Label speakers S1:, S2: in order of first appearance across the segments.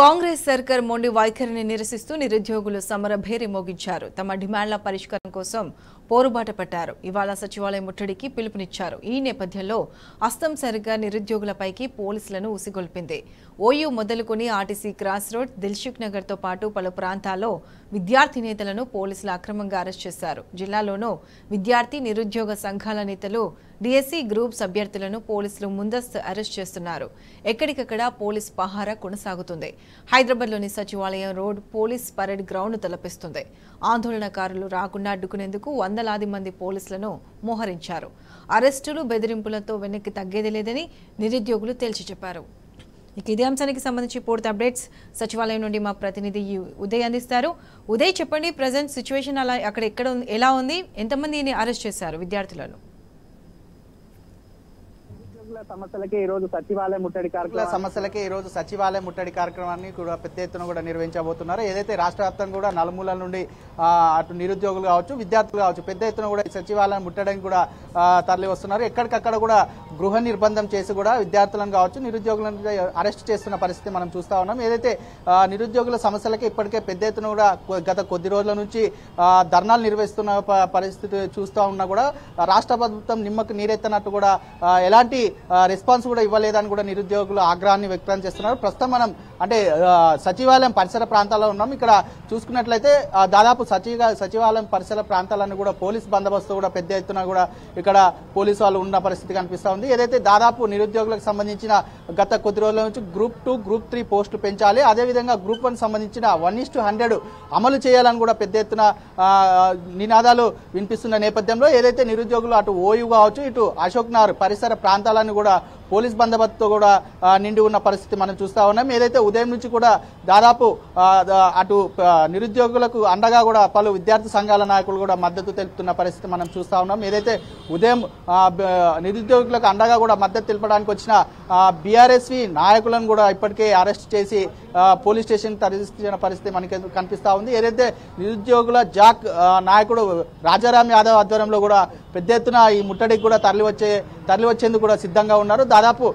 S1: కాంగ్రెస్ సర్కార్ మొండి వైఖరిని నిరసిస్తూ నిరుద్యోగులు సమర భేరి మోగించారు. తమ డిమాండ్ల పరిష్కారం కోసం పోరుబాట పట్టారు. ఇవాళ సచివాలయ ముట్టడికి పిలుపునిచ్చారు. ఈ నేపథ్యంలో అస్తం సర్కార్ నిరుద్యోగులపైకి పోలీసులను ఉసిగొల్పింది. ఓయూ మొదలుకొని RTC cross road, Dilsukh Nagar తో పాటు పలు ప్రాంతాల్లో విద్యార్థి నేతలను పోలీసులు అక్రమంగా అరెస్ట్ చేశారు. జిల్లాలోనూ విద్యార్థి నిరుద్యోగ సంఘాల నేతలు, డిఎస్సీ గ్రూప్స్ అభ్యర్థులను పోలీసులు ముందస్తు అరెస్ట్ చేస్తున్నారు. ఎక్కడికక్కడ పోలీస్ పహారా కొనసాగుతుంది. హైదరాబాద్లోని సచివాలయం రోడ్ పోలీస్ పరేడ్ గ్రౌండ్ తలపిస్తుంది. ఆందోళనకారులు రాకుండా అడ్డుకునేందుకు వందలాది మంది పోలీసులను మోహరించారు. అరెస్టులు, బెదిరింపులతో వెనక్కి తగ్గేది లేదని నిరుద్యోగులు తేల్చి చెప్పారు. ఇక ఇదే అంశానికి సంబంధించి పూర్తి అప్డేట్స్ సచివాలయం నుండి మా ప్రతినిధి ఉదయ్ అందిస్తారు. ఉదయ్, చెప్పండి, ప్రజెంట్ సిచ్యువేషన్ అక్కడ ఎలా ఉంది, ఎంతమందిని అరెస్ట్ చేశారు విద్యార్థులను?
S2: సమస్యలకే ఈ రోజు సచివాలయం ముట్టడి కార్యక్రమాన్ని కూడా పెద్ద ఎత్తున కూడా నిర్వహించబోతున్నారు. ఏదైతే రాష్ట్ర వ్యాప్తంగా కూడా నలుమూలల నుండి అటు నిరుద్యోగులు కావచ్చు, విద్యార్థులు కావచ్చు, పెద్ద ఎత్తున కూడా సచివాలయం ముట్టడానికి కూడా తరలి వస్తున్నారు. ఎక్కడికక్కడ కూడా గృహ నిర్బంధం చేసి కూడా విద్యార్థులను కావచ్చు, నిరుద్యోగులను అరెస్ట్ చేస్తున్న పరిస్థితి మనం చూస్తా ఉన్నాం. ఏదైతే నిరుద్యోగుల సమస్యలకే ఇప్పటికే పెద్ద ఎత్తున కూడా గత కొద్ది రోజుల నుంచి ధర్నాలు నిర్వహిస్తున్న పరిస్థితి చూస్తూ ఉన్నా కూడా రాష్ట్ర ప్రభుత్వం నిమ్మకు నీరెత్తనట్టు కూడా ఎలాంటి రెస్పాన్స్ కూడా ఇవ్వలేదని కూడా నిరుద్యోగులు ఆగ్రహాన్ని వ్యక్తం చేస్తున్నారు. ప్రస్తుతం మనం అంటే సచివాలయం పరిసర ప్రాంతాల్లో ఉన్నాం. ఇక్కడ చూసుకున్నట్లయితే దాదాపు సచివాలయం పరిసర ప్రాంతాలను కూడా పోలీస్ బందోబస్తు కూడా పెద్ద ఎత్తున కూడా ఇక్కడ పోలీసు వాళ్ళు ఉన్న పరిస్థితి కనిపిస్తా ఉంది. ఏదైతే దాదాపు నిరుద్యోగులకు సంబంధించిన గత కొద్ది రోజుల నుంచి గ్రూప్ 2, గ్రూప్ 3 పోస్టులు పెంచాలి, అదేవిధంగా గ్రూప్ 1 సంబంధించిన 1:100 అమలు చేయాలని కూడా పెద్ద ఎత్తున నినాదాలు వినిపిస్తున్న నేపథ్యంలో ఏదైతే నిరుద్యోగులు అటు ఓయూ కావచ్చు, ఇటు అశోక్ నగర్ పరిసర ప్రాంతాలను కూడా పోలీస్ బందోబస్తుతో కూడా నిండి ఉన్న పరిస్థితి మనం చూస్తా ఉన్నాం. ఏదైతే ఉదయం నుంచి కూడా దాదాపు అటు నిరుద్యోగులకు అండగా కూడా పలు విద్యార్థి సంఘాల నాయకులు కూడా మద్దతు తెలుపుతున్న పరిస్థితి మనం చూస్తా ఉన్నాం. ఏదైతే ఉదయం నిరుద్యోగులకు అండగా కూడా మద్దతు తెలపడానికి వచ్చిన బీఆర్ఎస్వి నాయకులను కూడా ఇప్పటికే అరెస్ట్ చేసి పోలీస్ స్టేషన్ తరలించిన పరిస్థితి మనకి కనిపిస్తా ఉంది. ఏదైతే నిరుద్యోగుల జాక్ నాయకుడు రాజారాం యాదవ్ ఆధ్వర్యంలో కూడా పెద్ద ఎత్తున ఈ ముట్టడికి కూడా తరలివచ్చేందుకు కూడా సిద్ధంగా ఉన్నారు. దాదాపు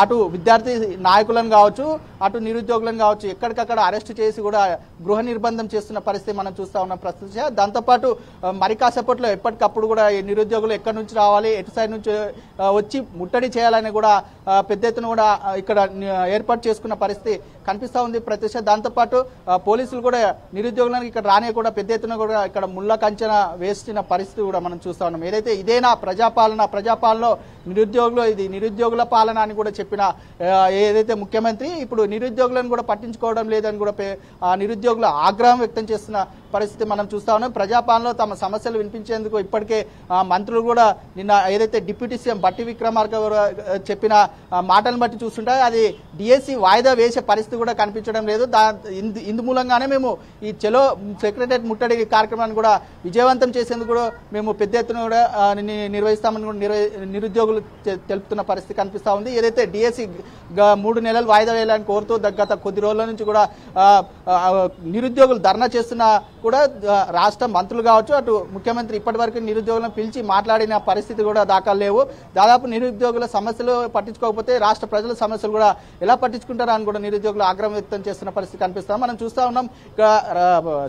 S2: అటు విద్యార్థి నాయకులను కావచ్చు, అటు నిరుద్యోగులను కావచ్చు, ఎక్కడికక్కడ అరెస్ట్ చేసి కూడా గృహ నిర్బంధం చేస్తున్న పరిస్థితి మనం చూస్తా ఉన్నాం ప్రస్తుతం. దాంతోపాటు మరి కాసేపట్లో ఎప్పటికప్పుడు కూడా ఈ నిరుద్యోగులు ఎక్కడి నుంచి రావాలి, ఎటు సైడ్ నుంచి వచ్చి ముట్టడి చేయాలని కూడా పెద్ద ఎత్తున కూడా ఇక్కడ ఏర్పాటు చేసుకున్న పరిస్థితి కనిపిస్తా ఉంది ప్రత్యక్ష. దాంతోపాటు పోలీసులు కూడా నిరుద్యోగులను ఇక్కడ రానే కూడా పెద్ద ఎత్తున కూడా ఇక్కడ ముళ్ళ కంచెన వేసిన పరిస్థితి కూడా మనం చూస్తా ఉన్నాం. ఏదైతే ఇదేనా ప్రజాపాలనలో నిరుద్యోగులు, ఇది నిరుద్యోగుల పాలన అని కూడా చెప్పిన ఏదైతే ముఖ్యమంత్రి ఇప్పుడు నిరుద్యోగులను కూడా పట్టించుకోవడం లేదని కూడా నిరుద్యోగుల ఆగ్రహం వ్యక్తం చేస్తున్న పరిస్థితి మనం చూస్తా ఉన్నాం. ప్రజాపాలనలో తమ సమస్యలు వినిపించేందుకు ఇప్పటికే మంత్రులు కూడా నిన్న ఏదైతే డిప్యూటీ సీఎం బట్టి విక్రమార్క చెప్పిన మాటలను బట్టి చూస్తుంటే అది డిఎస్సీ వాయిదా వేసే పరిస్థితి కూడా కనిపించడం లేదు. ఇందు మూలంగానే మేము ఈ చెలో సెక్రటరియట్ ముట్టడి కార్యక్రమాన్ని కూడా విజయవంతం చేసేందుకు కూడా మేము పెద్ద ఎత్తున కూడా నిర్వహిస్తామని కూడా నిరుద్యోగులు తెలుపుతున్న పరిస్థితి కనిపిస్తా ఉంది. ఏదైతే డిఎస్సీ 3 నెలలు వాయిదా వేయాలని కోరుతూ గత కొద్ది రోజుల నుంచి కూడా నిరుద్యోగులు ధర్నా చేస్తున్న కూడా రాష్ట్ర మంత్రులు కావచ్చు, అటు ముఖ్యమంత్రి ఇప్పటి వరకు నిరుద్యోగులను పిలిచి మాట్లాడిన పరిస్థితి కూడా దాఖలు లేవు. దాదాపు నిరుద్యోగుల సమస్యలు పట్టించుకోకపోతే రాష్ట్ర ప్రజల సమస్యలు కూడా ఎలా పట్టించుకుంటారా అని కూడా నిరుద్యోగులు ఆగ్రహం వ్యక్తం చేస్తున్న పరిస్థితి కనిపిస్తాం. మనం చూస్తా ఉన్నాం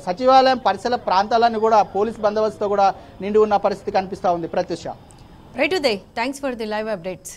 S2: సచివాలయం పరిసర ప్రాంతాలను కూడా పోలీస్ బందోబస్తుతో కూడా నిండి ఉన్న పరిస్థితి కనిపిస్తా ఉంది. Pratyusha.
S1: Right Uday, thanks for the live updates.